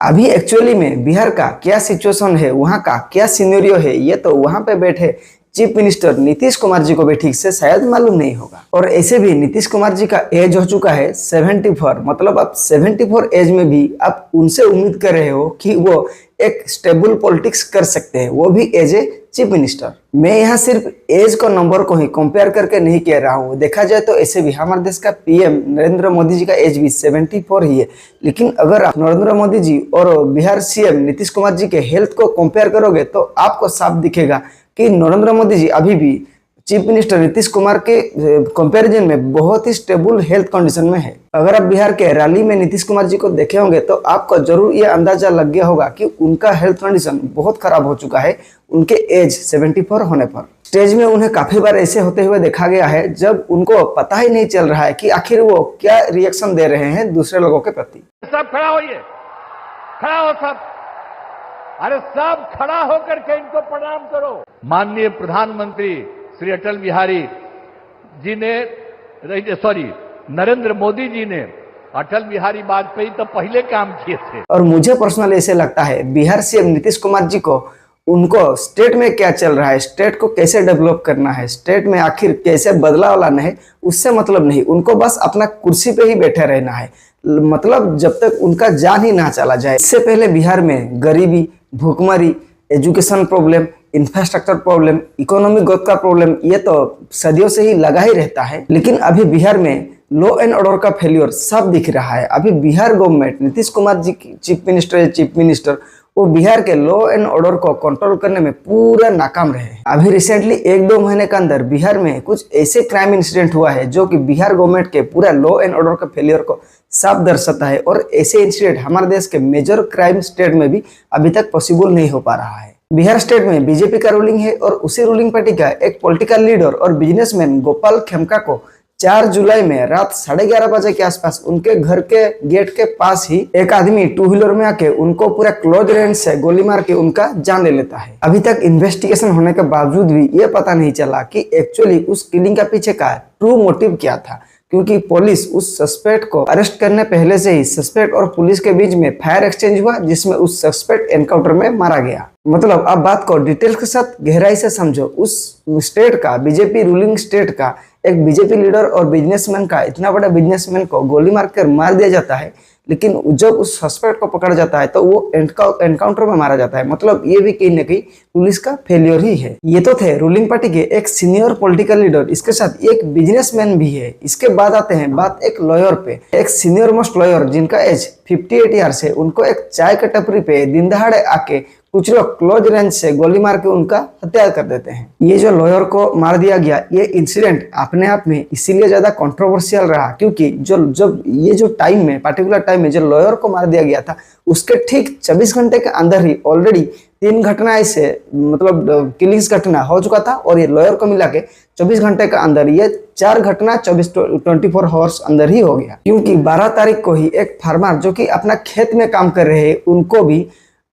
अभी एक्चुअली में बिहार का क्या सिचुएशन है, वहाँ का क्या सिनेरियो है, ये तो वहाँ पे बैठे चीफ मिनिस्टर नीतीश कुमार जी को भी ठीक से शायद मालूम नहीं होगा। और ऐसे भी नीतीश कुमार जी का एज हो चुका है 74, मतलब आप 74 एज में भी आप उनसे उम्मीद कर रहे हो कि वो एक स्टेबल पॉलिटिक्स कर सकते हैं, वो भी एज ए चीफ मिनिस्टर। मैं यहाँ सिर्फ एज को नंबर को ही कंपेयर करके नहीं कह रहा हूँ, देखा जाए तो ऐसे भी हमारे देश का पीएम नरेंद्र मोदी जी का एज भी 74 ही है। लेकिन अगर आप नरेंद्र मोदी जी और बिहार सीएम नीतीश कुमार जी के हेल्थ को कंपेयर करोगे तो आपको साफ दिखेगा कि नरेंद्र मोदी जी अभी भी चीफ मिनिस्टर नीतीश कुमार के कंपैरिजन में बहुत ही स्टेबल हेल्थ कंडीशन में है। अगर आप बिहार के रैली में नीतीश कुमार जी को देखे होंगे तो आपको जरूर ये अंदाजा लग गया होगा कि उनका हेल्थ कंडीशन बहुत खराब हो चुका है उनके एज 74 होने पर। स्टेज में उन्हें काफी बार ऐसे होते हुए देखा गया है जब उनको पता ही नहीं चल रहा है कि आखिर वो क्या रिएक्शन दे रहे हैं दूसरे लोगों के प्रति। सब खड़ा होइए, खड़ा हो सब, अरे सब खड़ा होकर के इनको प्रणाम करो। माननीय प्रधानमंत्री श्री अटल बिहारी जी ने, नरेंद्र मोदी जी ने अटल बिहारी वाजपेयी तो पहले काम किए थे। और मुझे पर्सनली ऐसे लगता है बिहार सीएम नीतीश कुमार जी को उनको स्टेट में क्या चल रहा है, स्टेट को कैसे डेवलप करना है, स्टेट में आखिर कैसे बदलाव लाना है, उससे मतलब नहीं। उनको बस अपना कुर्सी पे ही बैठे रहना है, मतलब जब तक उनका जान ही ना चला जाए। इससे पहले बिहार में गरीबी, भूखमरी, education problem, infrastructure problem, economic growth का प्रॉब्लम, ये तो सदियों से ही लगा ही रहता है। लेकिन अभी बिहार में लॉ एंड ऑर्डर का फेल्योर सब दिख रहा है। अभी बिहार गवर्नमेंट, नीतीश कुमार जी चीफ मिनिस्टर वो बिहार के लॉ एंड ऑर्डर को कंट्रोल करने में पूरा नाकाम रहे। अभी रिसेंटली 1-2 महीने के अंदर बिहार में कुछ ऐसे क्राइम इंसिडेंट हुआ है जो कि बिहार गवर्नमेंट के पूरा लॉ एंड ऑर्डर के फेलियर को साफ दर्शाता है। और ऐसे इंसिडेंट हमारे देश के मेजर क्राइम स्टेट में भी अभी तक पॉसिबल नहीं हो पा रहा है। बिहार स्टेट में बीजेपी का रूलिंग है और उसी रूलिंग पार्टी का एक पॉलिटिकल लीडर और बिजनेसमैन गोपाल खेमका को 4 जुलाई में रात 11:30 बजे के आसपास उनके घर के गेट के पास ही एक आदमी 2 व्हीलर में आके उनको पूरा क्लोज रेंज से गोली मार के उनका जान ले लेता है। अभी तक इन्वेस्टिगेशन होने के बावजूद भी ये पता नहीं चला कि एक्चुअली उस किलिंग का पीछे का ट्रू मोटिव क्या था, क्योंकि पुलिस उस सस्पेक्ट को अरेस्ट करने पहले से ही सस्पेक्ट और पुलिस के बीच में फायर एक्सचेंज हुआ जिसमें उस सस्पेक्ट एनकाउंटर में मारा गया। मतलब अब बात को डिटेल के साथ गहराई से समझो। उस स्टेट का, बीजेपी रूलिंग स्टेट का एक बीजेपी लीडर और बिजनेसमैन का, इतना बड़ा बिजनेसमैन को गोली मारकर मार दिया जाता है, लेकिन जब उस सस्पेक्ट को पकड़ा जाता है तो वो एनकाउंटर में मारा जाता है। मतलब ये भी कहीं ना कहीं पुलिस का फेलियर ही है। ये तो थे रूलिंग पार्टी के एक सीनियर पॉलिटिकल लीडर, इसके साथ एक बिजनेसमैन भी है। इसके बाद आते हैं बात एक लॉयर पे, एक सीनियर मोस्ट लॉयर जिनका एज 58 ईयर्स है। उनको एक चाय का टपरी पे दिन दहाड़े आके कुछ लोग क्लोज रेंज से गोली मार के उनका हत्या कर देते हैं। ये जो लॉयर को मार दिया गया, ये इंसिडेंट अपने आप में इसीलिए ज्यादा कंट्रोवर्शियल रहा क्योंकि जो टाइम में, पर्टिकुलर टाइम में जो लॉयर को मार दिया गया था, उसके ठीक 24 घंटे के अंदर ही ऑलरेडी 3 घटना ऐसे, मतलब किलिंग्स घटना हो चुका था। और ये लॉयर को मिला के 24 घंटे के अंदर ये 4 घटना 24 आवर्स अंदर ही हो गया। क्योंकि 12 तारीख को ही एक फार्मर जो कि अपना खेत में काम कर रहे हैं, उनको भी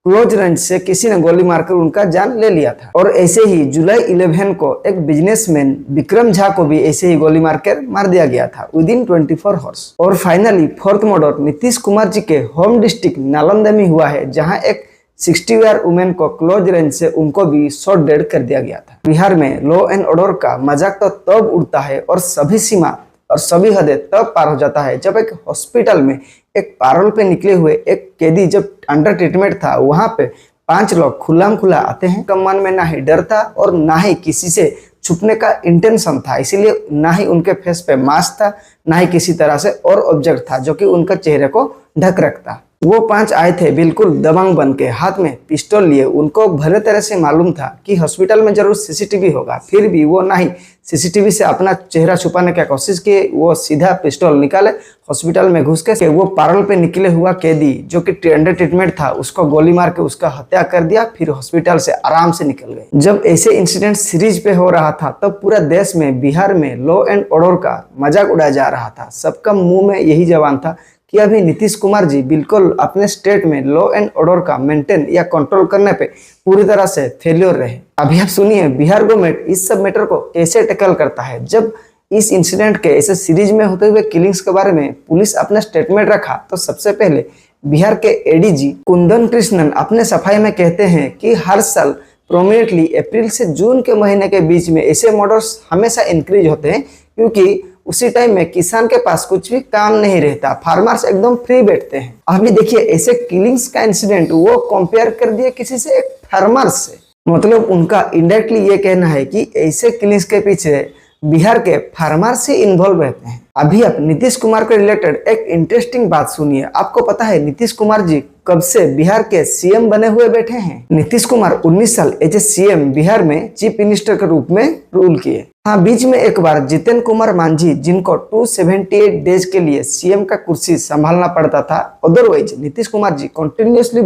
क्लोज रेंज से किसी ने गोली मारकर उनका जान ले लिया था। और ऐसे ही जुलाई 11 को एक बिजनेसमैन विक्रम झा को भी ऐसे ही गोली मारकर मार दिया गया था विदिन 24 आवर्स। और finally 4th murder Nitish Kumar ji के होम डिस्ट्रिक्ट नालंदा में हुआ है, जहां एक 60 ईयर वुमेन को क्लोज रेंज से उनको भी शॉट डेड कर दिया गया था। बिहार में लॉ एंड ऑर्डर का मजाक तो तब उड़ता है और सभी सीमा और सभी हदें तब पार हो जाता है जब एक हॉस्पिटल में एक पैरोल पे निकले हुए एक कैदी जब अंडर ट्रीटमेंट था, वहां पे 5 लोग खुला आते हैं। कम मन में ना ही डर था और ना ही किसी से छुपने का इंटेंशन था, इसीलिए ना ही उनके फेस पे मास्क था, ना ही किसी तरह से और ऑब्जेक्ट था जो कि उनका चेहरे को ढक रखता। वो 5 आए थे बिल्कुल दबंग बन के, हाथ में पिस्टल लिए। उनको भले तरह से मालूम था कि हॉस्पिटल में जरूर सीसीटीवी होगा, फिर भी वो ना ही सीसीटीवी से अपना चेहरा छुपाने की कोशिश की। वो सीधा पिस्टल निकाले, हॉस्पिटल में घुस के वो पैरोल पे निकले हुआ कैदी जो कि अंडर ट्रीटमेंट था, उसको गोली मार के उसका हत्या कर दिया, फिर हॉस्पिटल से आराम से निकल गए। जब ऐसे इंसिडेंट सीरीज पे हो रहा था तब पूरा देश में, बिहार में लॉ एंड ऑर्डर का मजाक उड़ाया जा रहा था। सबका मुंह में यही जवान था कि अभी नीतीश कुमार जी बिल्कुल अपने स्टेट में लॉ एंड ऑर्डर का मेंटेन या कंट्रोल करने पे पूरी तरह से फेलियर रहे। अभी आप सुनिए बिहार गवर्नमेंट इस सब मैटर को कैसे टैकल करता है। जब इस इंसिडेंट के ऐसे सीरीज में होते हुए किलिंग्स के बारे में पुलिस अपना स्टेटमेंट रखा तो सबसे पहले बिहार के एडीजी कुंदन कृष्णन अपने सफाई में कहते हैं कि हर साल प्रोमिनेंटली अप्रैल से जून के महीने के बीच में ऐसे मर्डर्स हमेशा इंक्रीज होते हैं, क्योंकि उसी टाइम में किसान के पास कुछ भी काम नहीं रहता, फार्मर्स एकदम फ्री बैठते हैं। अभी देखिए ऐसे किलिंग्स का इंसिडेंट वो कंपेयर कर दिया किसी से, एक फार्मर से। मतलब उनका इनडायरेक्टली ये कहना है कि ऐसे किलिंग्स के पीछे बिहार के फार्मर्स ही इन्वॉल्व रहते हैं। अभी आप नीतीश कुमार के रिलेटेड एक इंटरेस्टिंग बात सुनिए। आपको पता है नीतीश कुमार जी कब से बिहार के सीएम बने हुए बैठे हैं? नीतीश कुमार 19 साल एज ए सीएम बिहार में चीफ मिनिस्टर के रूप में रूल किए। हाँ, बीच में एक बार जितेंद्र कुमार मांझी, जिनको 278 डेज के लिए सीएम का कुर्सी संभालना पड़ता था। अदरवाइज नीतीश कुमार जी कंटिन्यूसली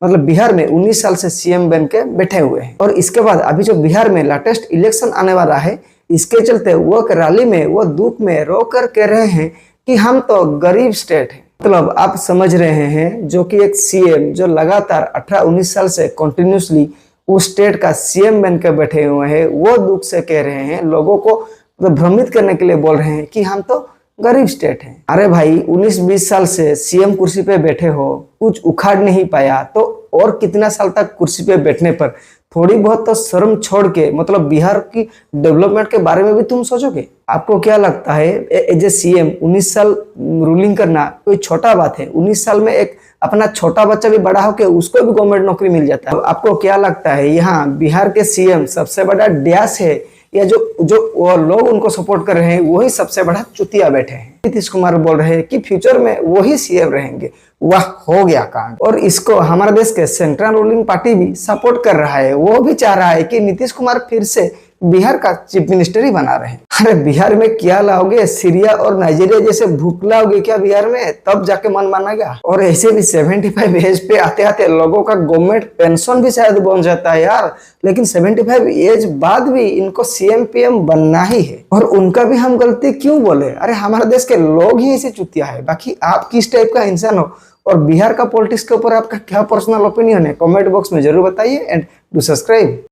बिहार में 19 साल से सीएम बन के बैठे हुए हैं। और इसके बाद अभी जो बिहार में लेटेस्ट इलेक्शन आने वाला है, इसके चलते वो रैली में वो दुख में रो कर कह रहे हैं कि हम तो गरीब स्टेट हैं। मतलब आप समझ रहे हैं, जो कि एक सीएम जो लगातार 18-19 साल से कंटिन्यूसली उस स्टेट का सीएम बन के बैठे हुए हैं, वो दुख से कह रहे हैं, लोगों को भ्रमित करने के लिए बोल रहे हैं कि हम तो गरीब स्टेट है। अरे भाई 19-20 साल से सीएम कुर्सी पे बैठे हो, कुछ उखाड़ नहीं पाया, तो और कितना साल तक कुर्सी पे बैठने पर थोड़ी बहुत तो शर्म छोड़ के बिहार की डेवलपमेंट के बारे में भी तुम सोचोगे? आपको क्या लगता है एज ए सीएम 19 साल रूलिंग करना कोई छोटा बात है? 19 साल में एक अपना छोटा बच्चा भी बड़ा होके उसको भी गवर्नमेंट नौकरी मिल जाता है। आपको क्या लगता है यहाँ बिहार के सीएम सबसे बड़ा ड्यास है, या जो वो लोग उनको सपोर्ट कर रहे हैं वही सबसे बड़ा चुतिया बैठे हैं? नीतीश कुमार बोल रहे हैं कि फ्यूचर में वही सीएम रहेंगे। वाह, हो गया कांड। और इसको हमारे देश के सेंट्रल रूलिंग पार्टी भी सपोर्ट कर रहा है। वो भी चाह रहा है कि नीतीश कुमार फिर से बिहार का चीफ मिनिस्टर ही बना रहे। अरे बिहार में क्या लाओगे? सीरिया और नाइजीरिया जैसे भूख लाओगे क्या बिहार में? तब जाके मन मानेगा। और ऐसे भी 75 एज पे आते आते लोगों का गवर्नमेंट पेंशन भी शायद बन जाता है यार। लेकिन 75 एज बाद भी इनको सीएम पीएम बनना ही है। और उनका भी हम गलती क्यों बोले? अरे हमारे देश के लोग ही ऐसे चुतिया है। बाकी आप किस टाइप का इंसान हो और बिहार का पॉलिटिक्स के ऊपर आपका क्या पर्सनल ओपिनियन है, कमेंट बॉक्स में जरूर बताइए। And do subscribe.